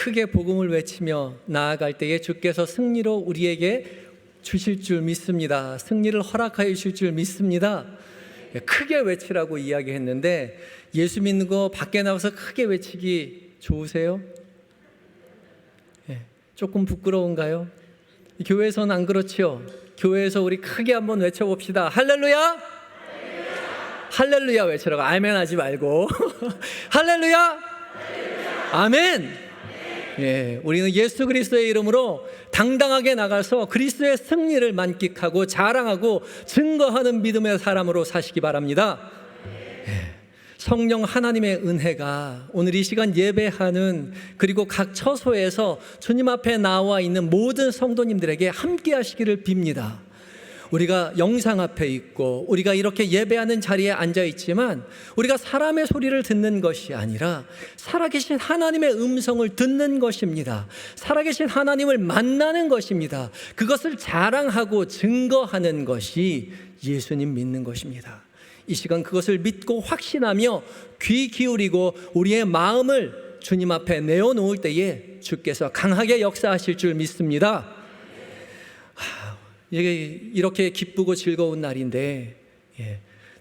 크게 복음을 외치며 나아갈 때에 주께서 승리로 우리에게 주실 줄 믿습니다. 승리를 허락하여 주실 줄 믿습니다. 크게 외치라고 이야기했는데, 예수 믿는 거 밖에 나가서 크게 외치기 좋으세요? 조금 부끄러운가요? 교회에서는 안 그렇죠? 교회에서 우리 크게 한번 외쳐봅시다. 할렐루야! 할렐루야 외치라고. 아멘 하지 말고 할렐루야! 아멘! 우리는 예수 그리스도의 이름으로 당당하게 나가서 그리스도의 승리를 만끽하고 자랑하고 증거하는 믿음의 사람으로 사시기 바랍니다. 성령 하나님의 은혜가 오늘 이 시간 예배하는, 그리고 각 처소에서 주님 앞에 나와 있는 모든 성도님들에게 함께 하시기를 빕니다. 우리가 영상 앞에 있고 우리가 이렇게 예배하는 자리에 앉아 있지만, 우리가 사람의 소리를 듣는 것이 아니라 살아계신 하나님의 음성을 듣는 것입니다. 살아계신 하나님을 만나는 것입니다. 그것을 자랑하고 증거하는 것이 예수님 믿는 것입니다. 이 시간 그것을 믿고 확신하며 귀 기울이고 우리의 마음을 주님 앞에 내어놓을 때에 주께서 강하게 역사하실 줄 믿습니다. 이렇게 기쁘고 즐거운 날인데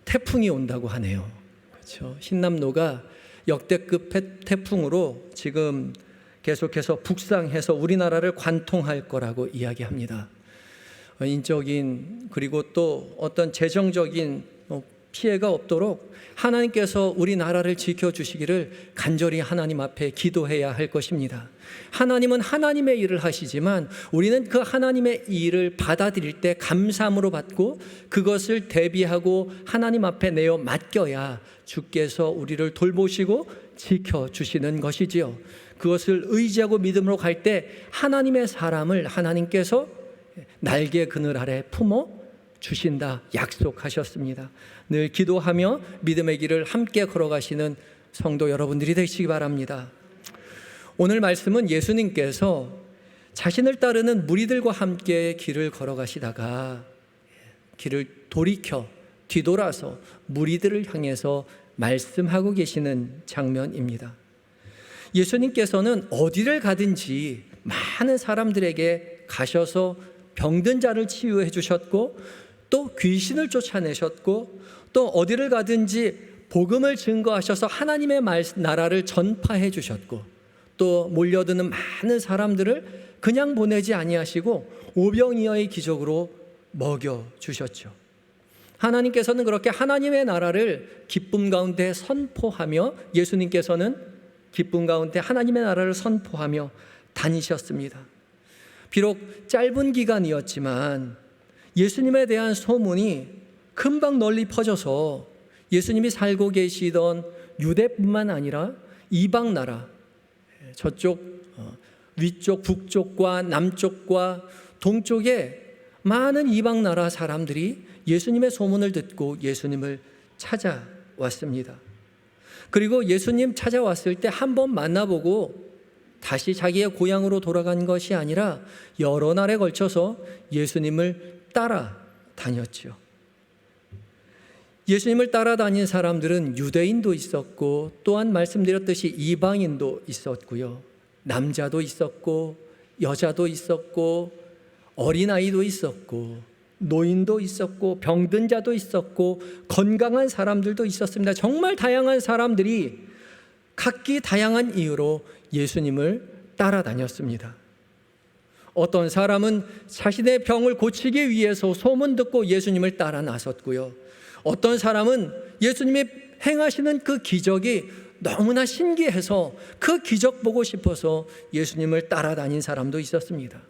태풍이 온다고 하네요. 그렇죠? 신남노가 역대급 태풍으로 지금 계속해서 북상해서 우리나라를 관통할 거라고 이야기합니다. 인적인 그리고 또 어떤 재정적인 피해가 없도록 하나님께서 우리나라를 지켜주시기를 간절히 하나님 앞에 기도해야 할 것입니다. 하나님은 하나님의 일을 하시지만 우리는 그 하나님의 일을 받아들일 때 감사함으로 받고 그것을 대비하고 하나님 앞에 내어 맡겨야 주께서 우리를 돌보시고 지켜주시는 것이지요. 그것을 의지하고 믿음으로 갈 때 하나님의 사람을 하나님께서 날개 그늘 아래 품어 주신다 약속하셨습니다. 늘 기도하며 믿음의 길을 함께 걸어가시는 성도 여러분들이 되시기 바랍니다. 오늘 말씀은 예수님께서 자신을 따르는 무리들과 함께 길을 걸어가시다가 길을 돌이켜 뒤돌아서 무리들을 향해서 말씀하고 계시는 장면입니다. 예수님께서는 어디를 가든지 많은 사람들에게 가셔서 병든 자를 치유해 주셨고, 또 귀신을 쫓아내셨고, 또 어디를 가든지 복음을 증거하셔서 하나님의 나라를 전파해 주셨고, 또 몰려드는 많은 사람들을 그냥 보내지 아니하시고 오병이어의 기적으로 먹여 주셨죠. 하나님께서는 그렇게 하나님의 나라를 기쁨 가운데 선포하며, 예수님께서는 기쁨 가운데 하나님의 나라를 선포하며 다니셨습니다. 비록 짧은 기간이었지만 예수님에 대한 소문이 금방 널리 퍼져서 예수님이 살고 계시던 유대뿐만 아니라 이방 나라, 저쪽 위쪽 북쪽과 남쪽과 동쪽에 많은 이방 나라 사람들이 예수님의 소문을 듣고 예수님을 찾아왔습니다. 그리고 예수님 찾아왔을 때 한 번 만나보고 다시 자기의 고향으로 돌아간 것이 아니라 여러 날에 걸쳐서 예수님을 따라다녔죠. 예수님을 따라다닌 사람들은 유대인도 있었고, 또한 말씀드렸듯이 이방인도 있었고요. 남자도 있었고 여자도 있었고 어린아이도 있었고 노인도 있었고 병든 자도 있었고 건강한 사람들도 있었습니다. 정말 다양한 사람들이 각기 다양한 이유로 예수님을 따라다녔습니다. 어떤 사람은 자신의 병을 고치기 위해서 소문 듣고 예수님을 따라 나섰고요. 어떤 사람은 예수님이 행하시는 그 기적이 너무나 신기해서 그 기적 보고 싶어서 예수님을 따라다닌 사람도 있었습니다.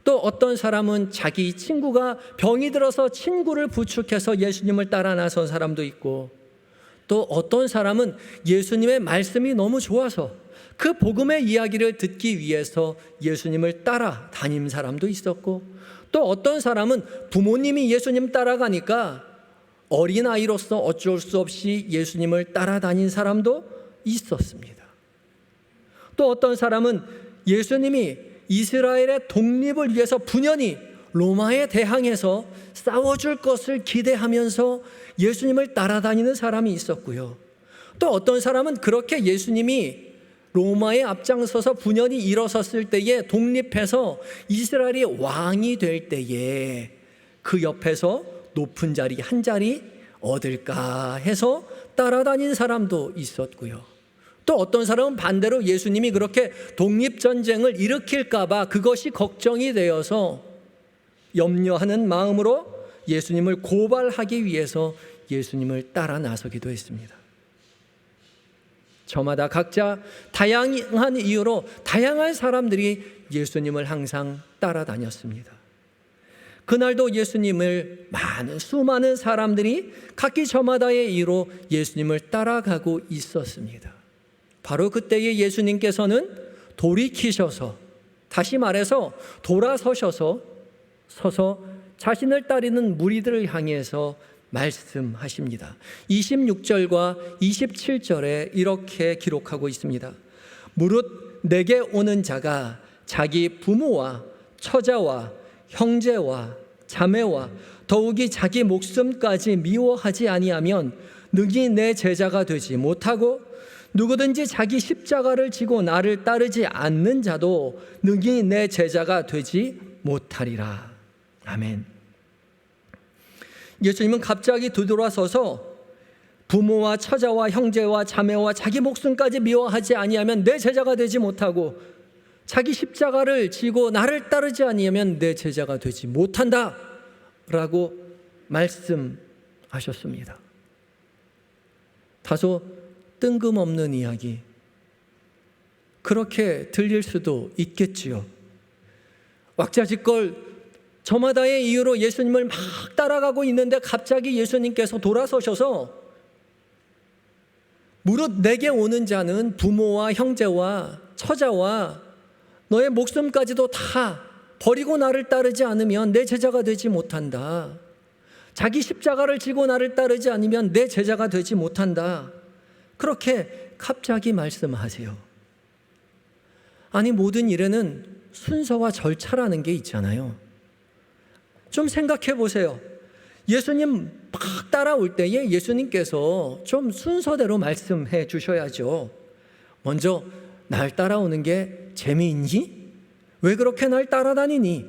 또 어떤 사람은 자기 친구가 병이 들어서 친구를 부축해서 예수님을 따라 나선 사람도 있고, 또 어떤 사람은 예수님의 말씀이 너무 좋아서 그 복음의 이야기를 듣기 위해서 예수님을 따라다닌 사람도 있었고, 또 어떤 사람은 부모님이 예수님 따라가니까 어린아이로서 어쩔 수 없이 예수님을 따라다닌 사람도 있었습니다. 또 어떤 사람은 예수님이 이스라엘의 독립을 위해서 분연히 로마에 대항해서 싸워줄 것을 기대하면서 예수님을 따라다니는 사람이 있었고요. 또 어떤 사람은 그렇게 예수님이 로마에 앞장서서 분연이 일어섰을 때에 독립해서 이스라엘이 왕이 될 때에 그 옆에서 높은 자리 한 자리 얻을까 해서 따라다닌 사람도 있었고요. 또 어떤 사람은 반대로 예수님이 그렇게 독립전쟁을 일으킬까 봐 그것이 걱정이 되어서 염려하는 마음으로 예수님을 고발하기 위해서 예수님을 따라 나서기도 했습니다. 저마다 각자 다양한 이유로 다양한 사람들이 예수님을 항상 따라다녔습니다. 그날도 예수님을 수많은 사람들이 각기 저마다의 이유로 예수님을 따라가고 있었습니다. 바로 그때에 예수님께서는 돌이키셔서, 다시 말해서 돌아서셔서 자신을 따르는 무리들을 향해서 말씀하십니다. 26절과 27절에 이렇게 기록하고 있습니다. 무릇 내게 오는 자가 자기 부모와 처자와 형제와 자매와 더욱이 자기 목숨까지 미워하지 아니하면 능히 내 제자가 되지 못하고, 누구든지 자기 십자가를 지고 나를 따르지 않는 자도 능히 내 제자가 되지 못하리라. 아멘. 예수님은 갑자기 되돌아서서 부모와 처자와 형제와 자매와 자기 목숨까지 미워하지 아니하면 내 제자가 되지 못하고, 자기 십자가를 지고 나를 따르지 아니하면 내 제자가 되지 못한다 라고 말씀하셨습니다. 다소 뜬금없는 이야기, 그렇게 들릴 수도 있겠지요. 왁자지껄 저마다의 이유로 예수님을 막 따라가고 있는데 갑자기 예수님께서 돌아서셔서 무릇 내게 오는 자는 부모와 형제와 처자와 너의 목숨까지도 다 버리고 나를 따르지 않으면 내 제자가 되지 못한다. 자기 십자가를 지고 나를 따르지 않으면 내 제자가 되지 못한다. 그렇게 갑자기 말씀하세요. 아니, 모든 일에는 순서와 절차라는 게 있잖아요. 좀 생각해 보세요. 예수님 막 따라올 때에 예수님께서 좀 순서대로 말씀해 주셔야죠. 먼저 날 따라오는 게 재미있니? 왜 그렇게 날 따라다니니?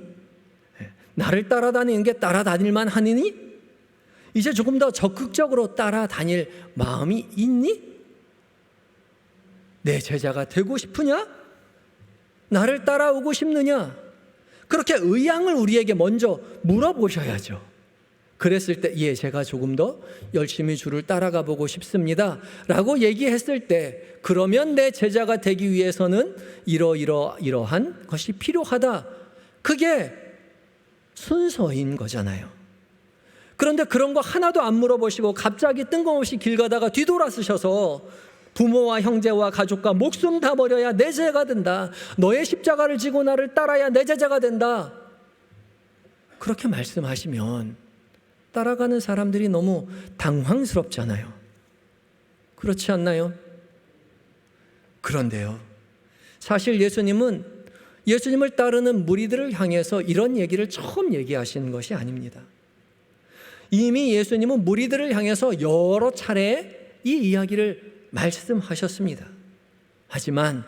나를 따라다니는 게 따라다닐만 하니? 이제 조금 더 적극적으로 따라다닐 마음이 있니? 내 제자가 되고 싶으냐? 나를 따라오고 싶느냐? 그렇게 의향을 우리에게 먼저 물어보셔야죠. 그랬을 때, 예, 제가 조금 더 열심히 주를 따라가 보고 싶습니다 라고 얘기했을 때, 그러면 내 제자가 되기 위해서는 이러한 것이 필요하다. 그게 순서인 거잖아요. 그런데 그런 거 하나도 안 물어보시고 갑자기 뜬금없이 길 가다가 뒤돌아서셔서 부모와 형제와 가족과 목숨 다 버려야 내 제자가 된다. 너의 십자가를 지고 나를 따라야 내 제자가 된다. 그렇게 말씀하시면 따라가는 사람들이 너무 당황스럽잖아요. 그렇지 않나요? 그런데요, 사실 예수님은 예수님을 따르는 무리들을 향해서 이런 얘기를 처음 얘기하시는 것이 아닙니다. 이미 예수님은 무리들을 향해서 여러 차례 이 이야기를 말씀하셨습니다. 하지만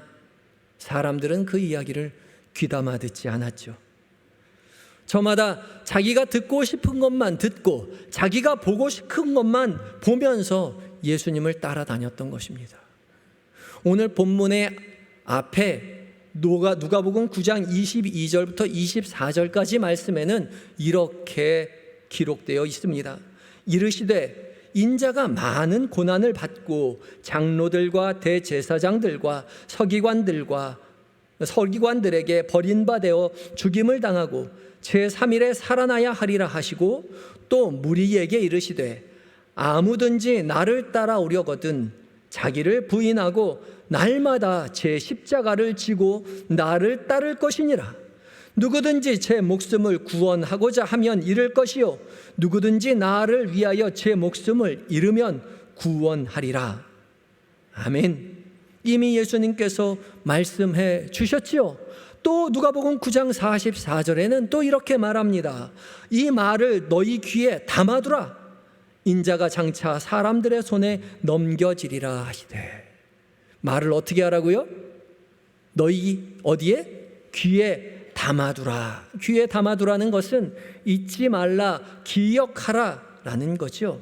사람들은 그 이야기를 귀담아 듣지 않았죠. 저마다 자기가 듣고 싶은 것만 듣고 자기가 보고 싶은 것만 보면서 예수님을 따라다녔던 것입니다. 오늘 본문의 앞에 누가복음 9장 22절부터 24절까지 말씀에는 이렇게 기록되어 있습니다. 이르시되 인자가 많은 고난을 받고 장로들과 대제사장들과 서기관들에게 버림받아 죽임을 당하고 제3일에 살아나야 하리라 하시고, 또 무리에게 이르시되 아무든지 나를 따라오려거든 자기를 부인하고 날마다 제 십자가를 지고 나를 따를 것이니라. 누구든지 제 목숨을 구원하고자 하면 잃을 것이요 누구든지 나를 위하여 제 목숨을 잃으면 구원하리라. 아멘. 이미 예수님께서 말씀해 주셨지요. 또 누가복음 9장 44절에는 또 이렇게 말합니다. 이 말을 너희 귀에 담아두라. 인자가 장차 사람들의 손에 넘겨지리라 하시되. 말을 어떻게 하라고요? 너희 어디에? 귀에 담아두라. 귀에 담아두라는 것은 잊지 말라, 기억하라 라는 거죠.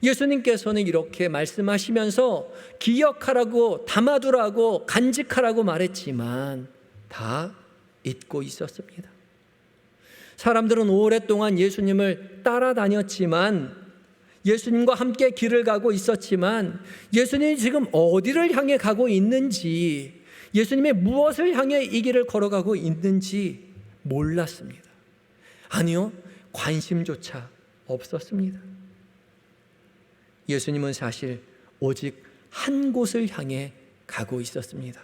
예수님께서는 이렇게 말씀하시면서 기억하라고, 담아두라고, 간직하라고 말했지만 다 잊고 있었습니다. 사람들은 오랫동안 예수님을 따라다녔지만, 예수님과 함께 길을 가고 있었지만, 예수님이 지금 어디를 향해 가고 있는지, 예수님의 무엇을 향해 이 길을 걸어가고 있는지 몰랐습니다. 아니요, 관심조차 없었습니다. 예수님은 사실 오직 한 곳을 향해 가고 있었습니다.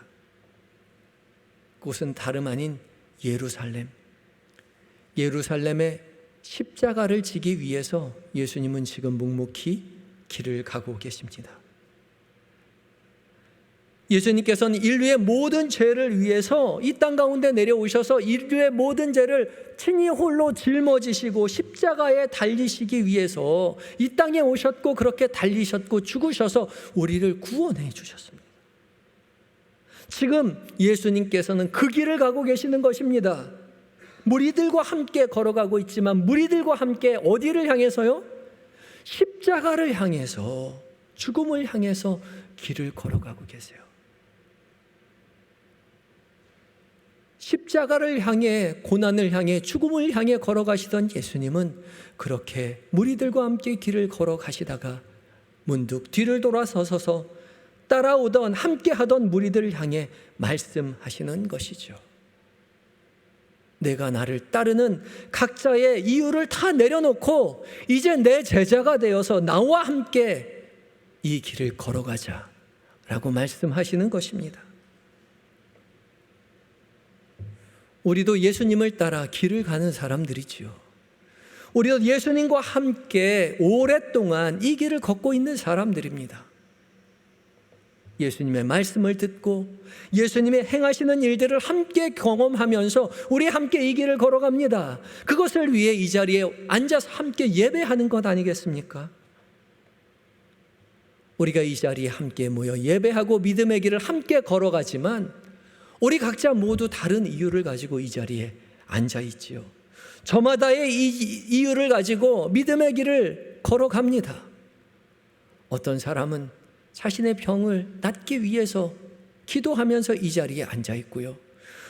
그곳은 다름 아닌 예루살렘. 예루살렘에 십자가를 지기 위해서 예수님은 지금 묵묵히 길을 가고 계십니다. 예수님께서는 인류의 모든 죄를 위해서 이 땅 가운데 내려오셔서 인류의 모든 죄를 친히 홀로 짊어지시고 십자가에 달리시기 위해서 이 땅에 오셨고, 그렇게 달리셨고 죽으셔서 우리를 구원해 주셨습니다. 지금 예수님께서는 그 길을 가고 계시는 것입니다. 무리들과 함께 걸어가고 있지만, 무리들과 함께 어디를 향해서요? 십자가를 향해서, 죽음을 향해서 길을 걸어가고 계세요. 십자가를 향해, 고난을 향해, 죽음을 향해 걸어가시던 예수님은 그렇게 무리들과 함께 길을 걸어가시다가 문득 뒤를 돌아서서 따라오던, 함께 하던 무리들을 향해 말씀하시는 것이죠. 내가 나를 따르는 각자의 이유를 다 내려놓고 이제 내 제자가 되어서 나와 함께 이 길을 걸어가자 라고 말씀하시는 것입니다. 우리도 예수님을 따라 길을 가는 사람들이지요. 우리도 예수님과 함께 오랫동안 이 길을 걷고 있는 사람들입니다. 예수님의 말씀을 듣고 예수님의 행하시는 일들을 함께 경험하면서 우리 함께 이 길을 걸어갑니다. 그것을 위해 이 자리에 앉아서 함께 예배하는 것 아니겠습니까? 우리가 이 자리에 함께 모여 예배하고 믿음의 길을 함께 걸어가지만 우리 각자 모두 다른 이유를 가지고 이 자리에 앉아 있지요. 저마다의 이유를 가지고 믿음의 길을 걸어갑니다. 어떤 사람은 자신의 병을 낫기 위해서 기도하면서 이 자리에 앉아 있고요.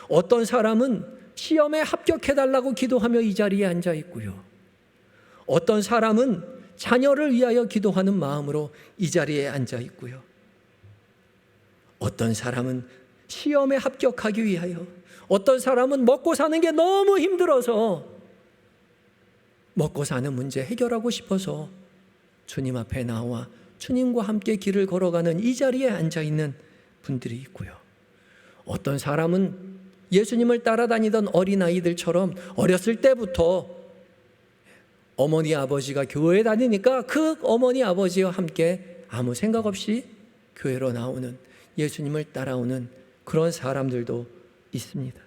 어떤 사람은 시험에 합격해달라고 기도하며 이 자리에 앉아 있고요. 어떤 사람은 자녀를 위하여 기도하는 마음으로 이 자리에 앉아 있고요. 어떤 사람은 시험에 합격하기 위하여, 어떤 사람은 먹고 사는 게 너무 힘들어서 먹고 사는 문제 해결하고 싶어서 주님 앞에 나와 주님과 함께 길을 걸어가는 이 자리에 앉아있는 분들이 있고요. 어떤 사람은 예수님을 따라다니던 어린아이들처럼 어렸을 때부터 어머니 아버지가 교회에 다니니까 그 어머니 아버지와 함께 아무 생각 없이 교회로 나오는, 예수님을 따라오는 그런 사람들도 있습니다.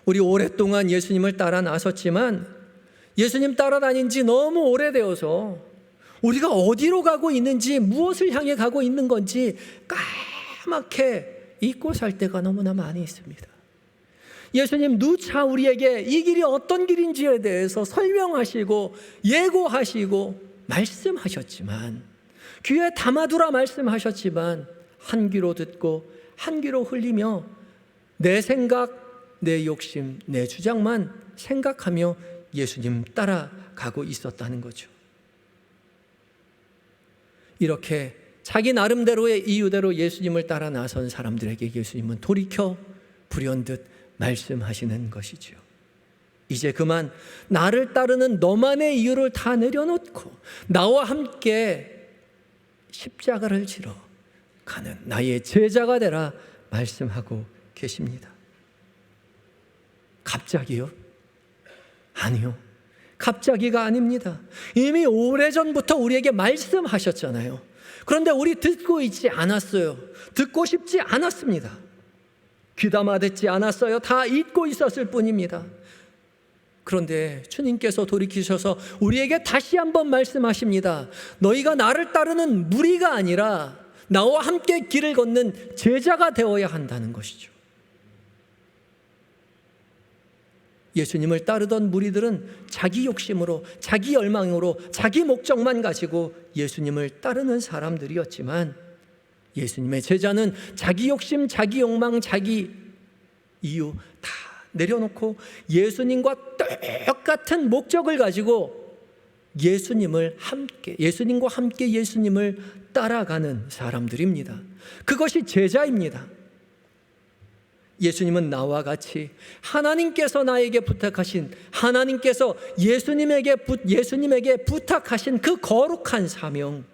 우리 오랫동안 예수님을 따라 나섰지만 예수님 따라다닌 지 너무 오래되어서 우리가 어디로 가고 있는지, 무엇을 향해 가고 있는 건지 까맣게 잊고 살 때가 너무나 많이 있습니다. 예수님 누차 우리에게 이 길이 어떤 길인지에 대해서 설명하시고 예고하시고 말씀하셨지만, 귀에 담아두라 말씀하셨지만 한 귀로 듣고 한 귀로 흘리며 내 생각, 내 욕심, 내 주장만 생각하며 예수님 따라가고 있었다는 거죠. 이렇게 자기 나름대로의 이유대로 예수님을 따라 나선 사람들에게 예수님은 돌이켜 불현듯 말씀하시는 것이죠. 이제 그만 나를 따르는 너만의 이유를 다 내려놓고 나와 함께 십자가를 지러 가는 나의 제자가 되라 말씀하고 계십니다. 갑자기요? 아니요, 갑자기가 아닙니다. 이미 오래전부터 우리에게 말씀하셨잖아요. 그런데 우리 듣고 있지 않았어요. 듣고 싶지 않았습니다. 귀담아 듣지 않았어요. 다 잊고 있었을 뿐입니다. 그런데 주님께서 돌이키셔서 우리에게 다시 한번 말씀하십니다. 너희가 나를 따르는 무리가 아니라 나와 함께 길을 걷는 제자가 되어야 한다는 것이죠. 예수님을 따르던 무리들은 자기 욕심으로, 자기 열망으로, 자기 목적만 가지고 예수님을 따르는 사람들이었지만, 예수님의 제자는 자기 욕심, 자기 욕망, 자기 이유 다 내려놓고 예수님과 똑같은 목적을 가지고 예수님과 함께 예수님을 따라가는 사람들입니다. 그것이 제자입니다. 예수님은 나와 같이 하나님께서 나에게 부탁하신, 하나님께서 예수님에게 부탁하신 그 거룩한 사명,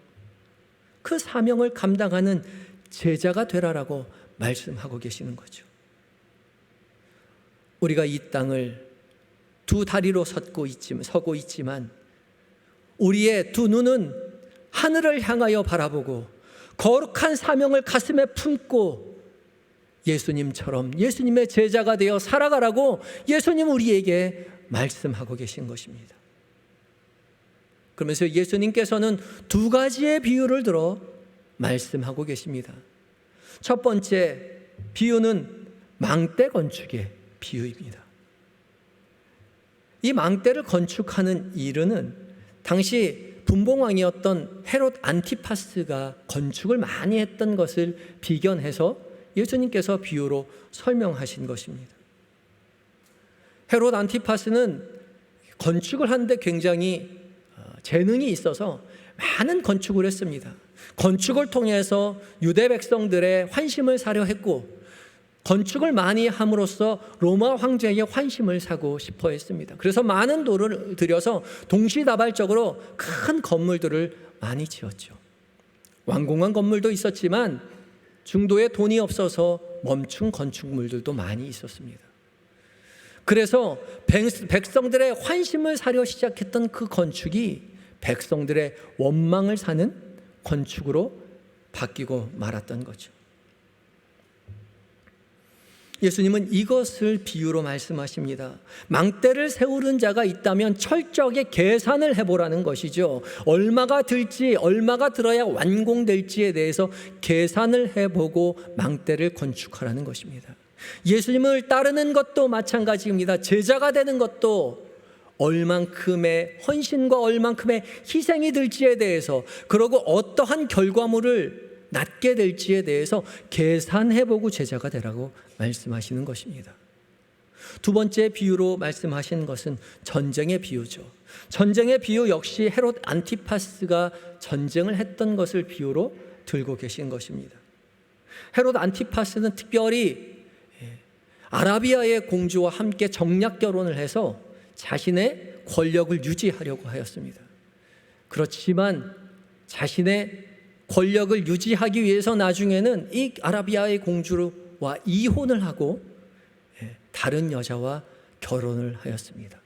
그 사명을 감당하는 제자가 되라라고 말씀하고 계시는 거죠. 우리가 이 땅을 두 다리로 서고 있지만 우리의 두 눈은 하늘을 향하여 바라보고 거룩한 사명을 가슴에 품고 예수님처럼 예수님의 제자가 되어 살아가라고 예수님 우리에게 말씀하고 계신 것입니다. 그러면서 예수님께서는 두 가지의 비유를 들어 말씀하고 계십니다. 첫 번째 비유는 망대 건축의 비유입니다. 이 망대를 건축하는 일은 당시 분봉왕이었던 헤롯 안티파스가 건축을 많이 했던 것을 비견해서 예수님께서 비유로 설명하신 것입니다. 헤롯 안티파스는 건축을 하는데 굉장히 재능이 있어서 많은 건축을 했습니다. 건축을 통해서 유대 백성들의 환심을 사려 했고, 건축을 많이 함으로써 로마 황제에게 환심을 사고 싶어 했습니다. 그래서 많은 돈을 들여서 동시다발적으로 큰 건물들을 많이 지었죠. 완공한 건물도 있었지만 중도에 돈이 없어서 멈춘 건축물들도 많이 있었습니다. 그래서 백성들의 환심을 사려 시작했던 그 건축이 백성들의 원망을 사는 건축으로 바뀌고 말았던 거죠. 예수님은 이것을 비유로 말씀하십니다. 망대를 세우는 자가 있다면 철저하게 계산을 해보라는 것이죠. 얼마가 들지, 얼마가 들어야 완공될지에 대해서 계산을 해보고 망대를 건축하라는 것입니다. 예수님을 따르는 것도 마찬가지입니다. 제자가 되는 것도 얼만큼의 헌신과 얼만큼의 희생이 들지에 대해서, 그리고 어떠한 결과물을 낳게 될지에 대해서 계산해보고 제자가 되라고 말씀하시는 것입니다. 두 번째 비유로 말씀하신 것은 전쟁의 비유죠. 전쟁의 비유 역시 헤롯 안티파스가 전쟁을 했던 것을 비유로 들고 계신 것입니다. 헤롯 안티파스는 특별히 아라비아의 공주와 함께 정략 결혼을 해서 자신의 권력을 유지하려고 하였습니다. 그렇지만 자신의 권력을 유지하기 위해서 나중에는 이 아라비아의 공주와 이혼을 하고 다른 여자와 결혼을 하였습니다.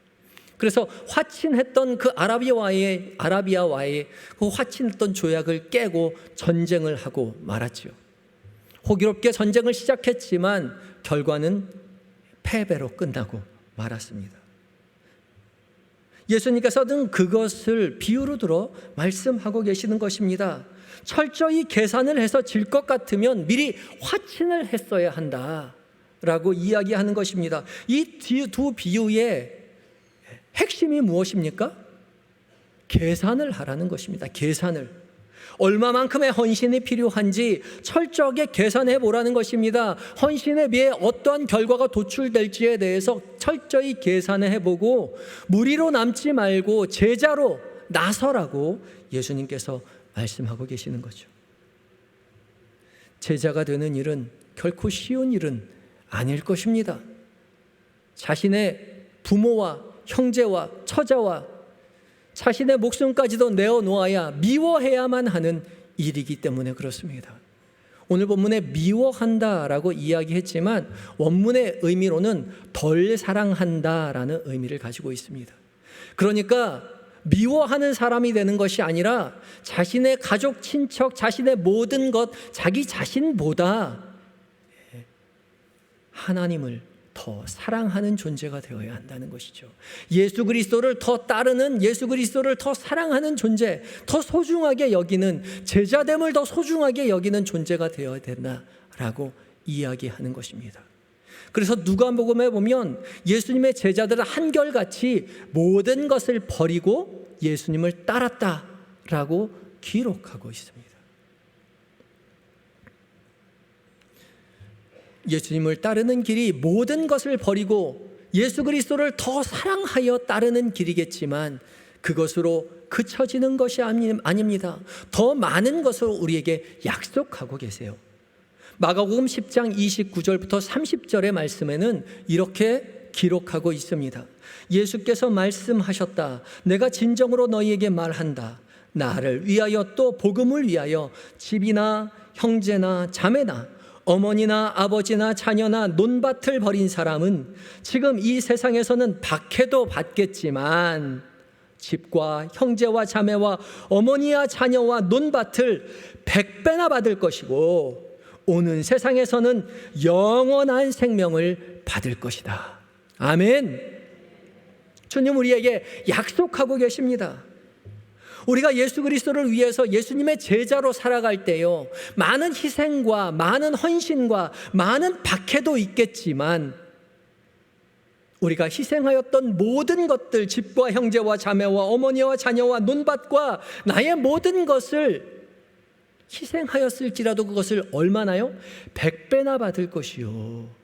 그래서 화친했던 그 아라비아와의 그 화친했던 조약을 깨고 전쟁을 하고 말았죠. 호기롭게 전쟁을 시작했지만 결과는 패배로 끝나고 말았습니다. 예수님께서는 그것을 비유로 들어 말씀하고 계시는 것입니다. 철저히 계산을 해서 질 것 같으면 미리 화친을 했어야 한다라고 이야기하는 것입니다. 이 두 비유의 핵심이 무엇입니까? 계산을 하라는 것입니다. 계산을. 얼마만큼의 헌신이 필요한지 철저하게 계산해 보라는 것입니다. 헌신에 비해 어떠한 결과가 도출될지에 대해서 철저히 계산해 보고 무리로 남지 말고 제자로 나서라고 예수님께서 말씀하고 계시는 거죠. 제자가 되는 일은 결코 쉬운 일은 아닐 것입니다. 자신의 부모와 형제와 처자와 자신의 목숨까지도 내어놓아야 미워해야만 하는 일이기 때문에 그렇습니다. 오늘 본문에 미워한다라고 이야기했지만 원문의 의미로는 덜 사랑한다라는 의미를 가지고 있습니다. 그러니까 미워하는 사람이 되는 것이 아니라 자신의 가족, 친척, 자신의 모든 것, 자기 자신보다 하나님을 더 사랑하는 존재가 되어야 한다는 것이죠. 예수 그리스도를 더 따르는, 예수 그리스도를 더 사랑하는 존재, 더 소중하게 여기는, 제자됨을 더 소중하게 여기는 존재가 되어야 된다라고 이야기하는 것입니다. 그래서 누가복음에 보면 예수님의 제자들은 한결같이 모든 것을 버리고 예수님을 따랐다라고 기록하고 있습니다. 예수님을 따르는 길이 모든 것을 버리고 예수 그리스도를 더 사랑하여 따르는 길이겠지만 그것으로 그쳐지는 것이 아닙니다. 더 많은 것을 우리에게 약속하고 계세요. 마가복음 10장 29절부터 30절의 말씀에는 이렇게 기록하고 있습니다. 예수께서 말씀하셨다. 내가 진정으로 너희에게 말한다. 나를 위하여 또 복음을 위하여 집이나 형제나 자매나 어머니나 아버지나 자녀나 논밭을 버린 사람은 지금 이 세상에서는 박해도 받겠지만 집과 형제와 자매와 어머니와 자녀와 논밭을 100배나 받을 것이고 오는 세상에서는 영원한 생명을 받을 것이다. 아멘. 주님 우리에게 약속하고 계십니다. 우리가 예수 그리스도를 위해서 예수님의 제자로 살아갈 때요, 많은 희생과 많은 헌신과 많은 박해도 있겠지만 우리가 희생하였던 모든 것들, 집과 형제와 자매와 어머니와 자녀와 논밭과 나의 모든 것을 희생하였을지라도 그것을 얼마나요? 100배나 받을 것이요,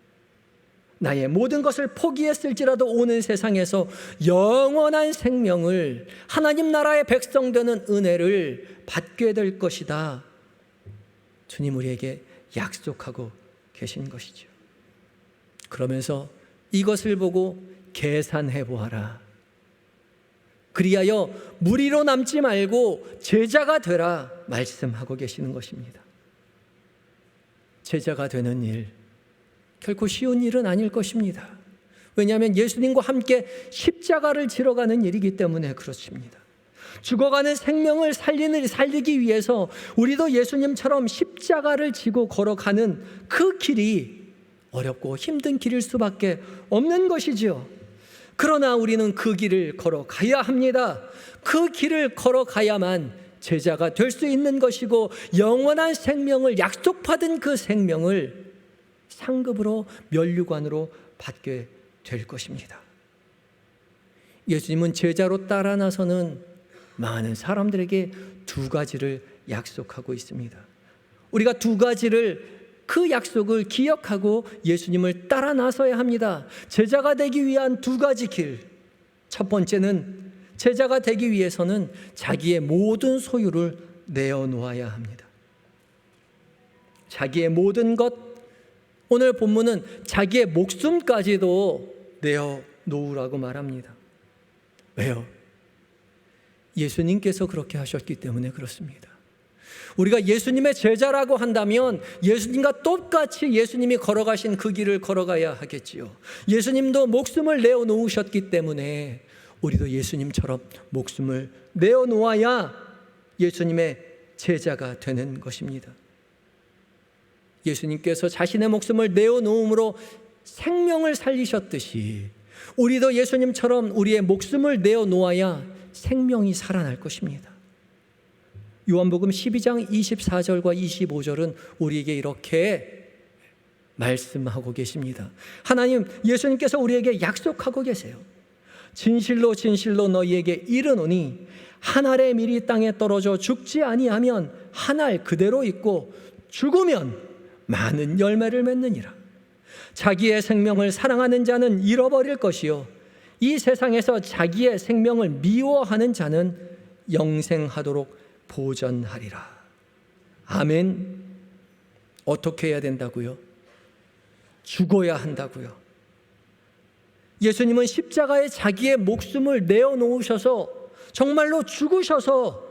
나의 모든 것을 포기했을지라도 오는 세상에서 영원한 생명을, 하나님 나라의 백성 되는 은혜를 받게 될 것이다. 주님 우리에게 약속하고 계신 것이죠. 그러면서 이것을 보고 계산해 보아라. 그리하여 무리로 남지 말고 제자가 되라 말씀하고 계시는 것입니다. 제자가 되는 일, 결코 쉬운 일은 아닐 것입니다. 왜냐하면 예수님과 함께 십자가를 지러 가는 일이기 때문에 그렇습니다. 죽어가는 생명을 살리기 위해서 우리도 예수님처럼 십자가를 지고 걸어가는 그 길이 어렵고 힘든 길일 수밖에 없는 것이지요. 그러나 우리는 그 길을 걸어가야 합니다. 그 길을 걸어가야만 제자가 될 수 있는 것이고 영원한 생명을 약속받은 그 생명을 상급으로 면류관으로 받게 될 것입니다. 예수님은 제자로 따라 나서는 많은 사람들에게 두 가지를 약속하고 있습니다. 우리가 두 가지를, 그 약속을 기억하고 예수님을 따라 나서야 합니다. 제자가 되기 위한 두 가지 길. 첫 번째는 제자가 되기 위해서는 자기의 모든 소유를 내어놓아야 합니다. 자기의 모든 것, 오늘 본문은 자기의 목숨까지도 내어놓으라고 말합니다. 왜요? 예수님께서 그렇게 하셨기 때문에 그렇습니다. 우리가 예수님의 제자라고 한다면 예수님과 똑같이 예수님이 걸어가신 그 길을 걸어가야 하겠지요. 예수님도 목숨을 내어놓으셨기 때문에 우리도 예수님처럼 목숨을 내어놓아야 예수님의 제자가 되는 것입니다. 예수님께서 자신의 목숨을 내어놓음으로 생명을 살리셨듯이 우리도 예수님처럼 우리의 목숨을 내어놓아야 생명이 살아날 것입니다. 요한복음 12장 24절과 25절은 우리에게 이렇게 말씀하고 계십니다. 하나님, 예수님께서 우리에게 약속하고 계세요. 진실로 진실로 너희에게 이르노니 한 알의 밀이 땅에 떨어져 죽지 아니하면 한 알 그대로 있고 죽으면 많은 열매를 맺느니라. 자기의 생명을 사랑하는 자는 잃어버릴 것이요 이 세상에서 자기의 생명을 미워하는 자는 영생하도록 보전하리라. 아멘. 어떻게 해야 된다고요? 죽어야 한다고요. 예수님은 십자가에 자기의 목숨을 내어놓으셔서 정말로 죽으셔서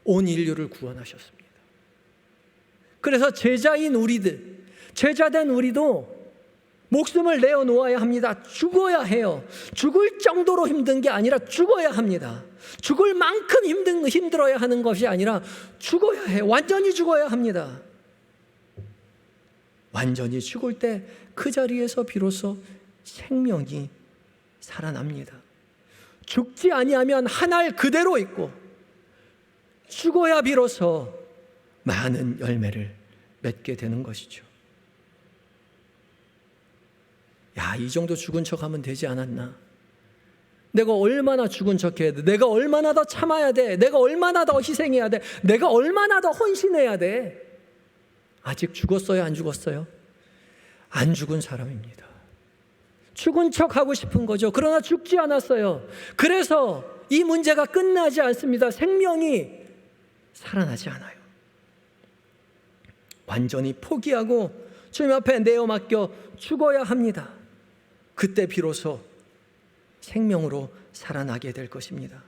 온 인류를 구원하셨습니다. 그래서 제자인 우리들, 제자된 우리도 목숨을 내어놓아야 합니다. 죽어야 해요. 죽을 정도로 힘든 게 아니라 죽어야 합니다. 죽을 만큼 힘들어야 하는 것이 아니라 죽어야 해요. 완전히 죽어야 합니다. 완전히 죽을 때 그 자리에서 비로소 생명이 살아납니다. 죽지 아니하면 한 알 그대로 있고 죽어야 비로소 많은 열매를 맺게 되는 것이죠. 야, 이 정도 죽은 척하면 되지 않았나? 내가 얼마나 죽은 척해야 돼? 내가 얼마나 더 참아야 돼? 내가 얼마나 더 희생해야 돼? 내가 얼마나 더 헌신해야 돼? 아직 죽었어요? 안 죽었어요? 안 죽은 사람입니다. 죽은 척하고 싶은 거죠. 그러나 죽지 않았어요. 그래서 이 문제가 끝나지 않습니다. 생명이 살아나지 않아요. 완전히 포기하고 주님 앞에 내어 맡겨 죽어야 합니다. 그때 비로소 생명으로 살아나게 될 것입니다.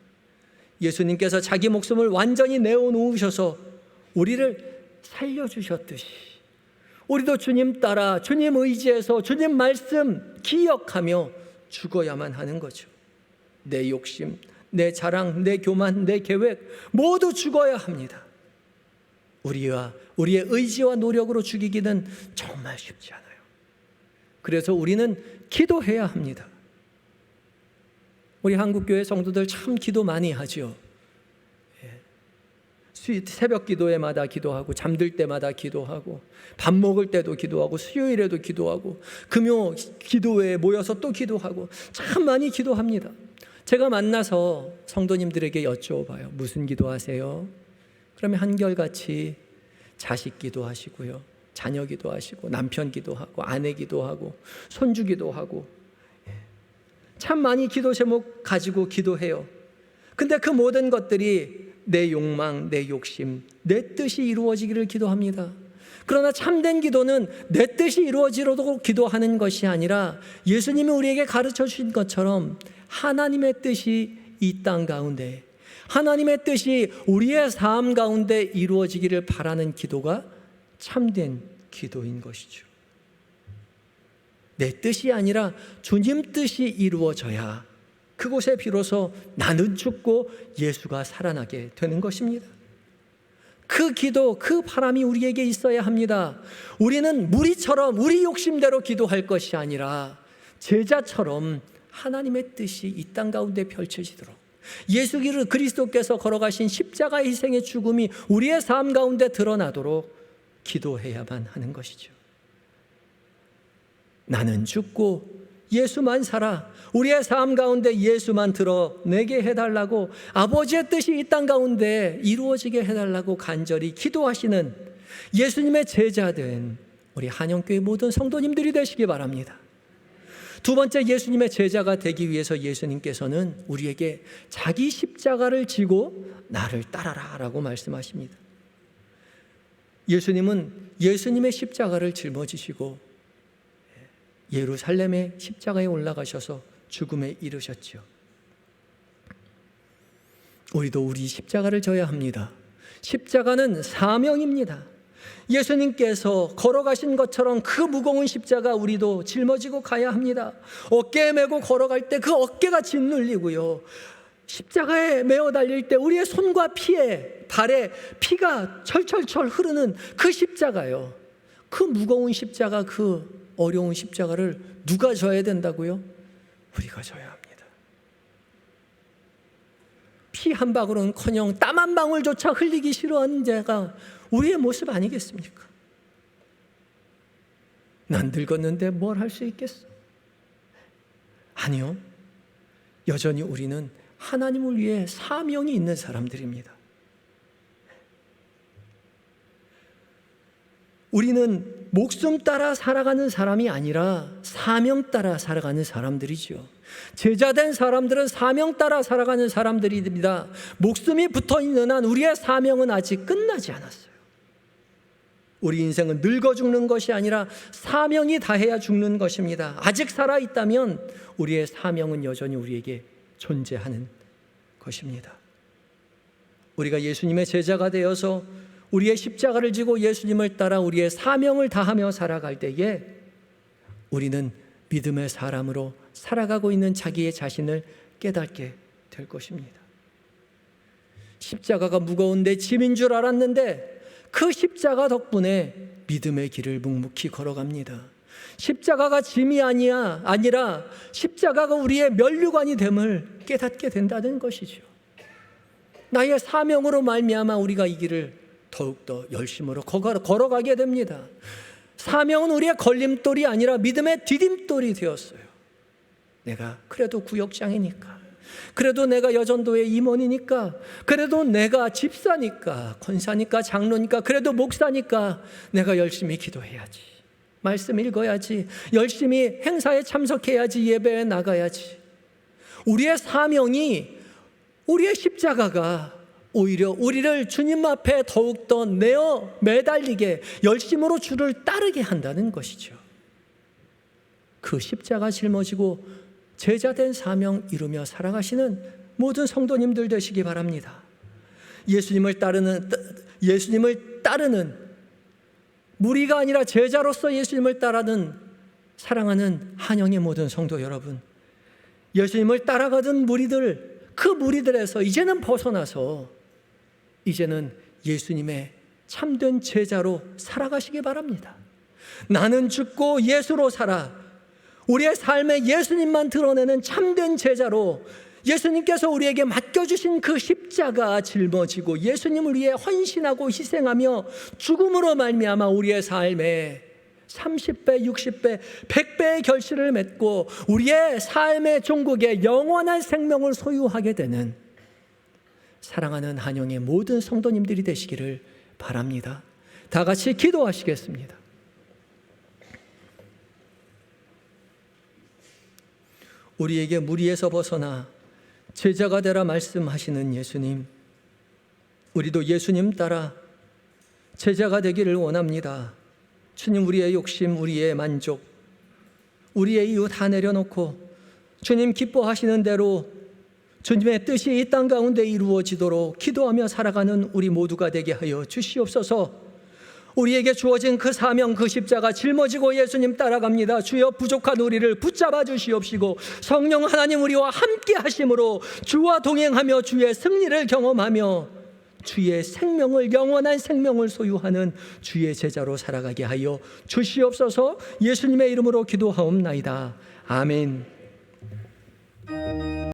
예수님께서 자기 목숨을 완전히 내어놓으셔서 우리를 살려주셨듯이 우리도 주님 따라 주님 의지해서 주님 말씀 기억하며 죽어야만 하는 거죠. 내 욕심, 내 자랑, 내 교만, 내 계획 모두 죽어야 합니다. 우리의 의지와 노력으로 죽이기는 정말 쉽지 않아요. 그래서 우리는 기도해야 합니다. 우리 한국교회 성도들 참 기도 많이 하죠. 새벽 기도회마다 기도하고 잠들 때마다 기도하고 밥 먹을 때도 기도하고 수요일에도 기도하고 금요 기도회에 모여서 또 기도하고 참 많이 기도합니다. 제가 만나서 성도님들에게 여쭤봐요. 무슨 기도하세요? 그러면 한결같이 자식 기도하시고요, 자녀 기도하시고 남편 기도하고 아내 기도하고 손주 기도하고 참 많이 기도 제목 가지고 기도해요. 근데 그 모든 것들이 내 욕망, 내 욕심, 내 뜻이 이루어지기를 기도합니다. 그러나 참된 기도는 내 뜻이 이루어지도록 기도하는 것이 아니라 예수님이 우리에게 가르쳐 주신 것처럼 하나님의 뜻이 이 땅 가운데, 하나님의 뜻이 우리의 삶 가운데 이루어지기를 바라는 기도가 참된 기도인 것이죠. 내 뜻이 아니라 주님 뜻이 이루어져야 그곳에 비로소 나는 죽고 예수가 살아나게 되는 것입니다. 그 기도, 그 바람이 우리에게 있어야 합니다. 우리는 무리처럼 우리 욕심대로 기도할 것이 아니라 제자처럼 하나님의 뜻이 이 땅 가운데 펼쳐지도록 예수 그리스도께서 걸어가신 십자가의 희생의 죽음이 우리의 삶 가운데 드러나도록 기도해야만 하는 것이죠. 나는 죽고 예수만 살아, 우리의 삶 가운데 예수만 드러내게 해달라고, 아버지의 뜻이 이 땅 가운데 이루어지게 해달라고 간절히 기도하시는 예수님의 제자된 우리 한영교회 모든 성도님들이 되시기 바랍니다. 두 번째, 예수님의 제자가 되기 위해서 예수님께서는 우리에게 자기 십자가를 지고 나를 따라라 라고 말씀하십니다. 예수님은 예수님의 십자가를 짊어지시고 예루살렘의 십자가에 올라가셔서 죽음에 이르셨죠. 우리도 우리 십자가를 져야 합니다. 십자가는 사명입니다. 예수님께서 걸어가신 것처럼 그 무거운 십자가 우리도 짊어지고 가야 합니다. 어깨에 메고 걸어갈 때 그 어깨가 짓눌리고요, 십자가에 메어 달릴 때 우리의 손과 발에 피가 철철철 흐르는 그 십자가요, 그 무거운 십자가, 그 어려운 십자가를 누가 져야 된다고요? 우리가 져야 합니다. 피 한 방울은커녕 땀 한 방울조차 흘리기 싫어하는 자가 우리의 모습 아니겠습니까? 난 늙었는데 뭘 할 수 있겠어? 아니요. 여전히 우리는 하나님을 위해 사명이 있는 사람들입니다. 우리는 목숨 따라 살아가는 사람이 아니라 사명 따라 살아가는 사람들이죠. 제자된 사람들은 사명 따라 살아가는 사람들입니다. 목숨이 붙어있는 한 우리의 사명은 아직 끝나지 않았어요. 우리 인생은 늙어 죽는 것이 아니라 사명이 다해야 죽는 것입니다. 아직 살아있다면 우리의 사명은 여전히 우리에게 존재하는 것입니다. 우리가 예수님의 제자가 되어서 우리의 십자가를 지고 예수님을 따라 우리의 사명을 다하며 살아갈 때에 우리는 믿음의 사람으로 살아가고 있는 자기의 자신을 깨닫게 될 것입니다. 십자가가 무거운 내 짐인 줄 알았는데 그 십자가 덕분에 믿음의 길을 묵묵히 걸어갑니다. 십자가가 짐이 아니라 십자가가 우리의 면류관이 됨을 깨닫게 된다는 것이죠. 나의 사명으로 말미암아 우리가 이 길을 더욱더 열심으로 걸어가게 됩니다. 사명은 우리의 걸림돌이 아니라 믿음의 디딤돌이 되었어요. 내가 그래도 구역장이니까, 그래도 내가 여전도의 임원이니까, 그래도 내가 집사니까, 권사니까, 장로니까, 그래도 목사니까 내가 열심히 기도해야지, 말씀 읽어야지, 열심히 행사에 참석해야지, 예배에 나가야지. 우리의 사명이, 우리의 십자가가 오히려 우리를 주님 앞에 더욱더 내어 매달리게, 열심으로 주를 따르게 한다는 것이죠. 그 십자가 짊어지고 제자된 사명 이루며 살아가시는 모든 성도님들 되시기 바랍니다. 예수님을 따르는 무리가 아니라 제자로서 예수님을 따르는 사랑하는 한영의 모든 성도 여러분, 예수님을 따라가던 무리들, 그 무리들에서 이제는 벗어나서 이제는 예수님의 참된 제자로 살아가시기 바랍니다. 나는 죽고 예수로 살아, 우리의 삶에 예수님만 드러내는 참된 제자로 예수님께서 우리에게 맡겨주신 그 십자가 짊어지고 예수님을 위해 헌신하고 희생하며 죽음으로 말미암아 우리의 삶에 30배, 60배, 100배의 결실을 맺고 우리의 삶의 종국에 영원한 생명을 소유하게 되는 사랑하는 한영의 모든 성도님들이 되시기를 바랍니다. 다 같이 기도하시겠습니다. 우리에게 무리에서 벗어나 제자가 되라 말씀하시는 예수님, 우리도 예수님 따라 제자가 되기를 원합니다. 주님, 우리의 욕심, 우리의 만족, 우리의 이유 다 내려놓고 주님 기뻐하시는 대로 주님의 뜻이 이 땅 가운데 이루어지도록 기도하며 살아가는 우리 모두가 되게 하여 주시옵소서. 우리에게 주어진 그 사명, 그 십자가 짊어지고 예수님 따라갑니다. 주여, 부족한 우리를 붙잡아 주시옵시고 성령 하나님 우리와 함께 하심으로 주와 동행하며 주의 승리를 경험하며 주의 생명을, 영원한 생명을 소유하는 주의 제자로 살아가게 하여 주시옵소서. 예수님의 이름으로 기도하옵나이다. 아멘.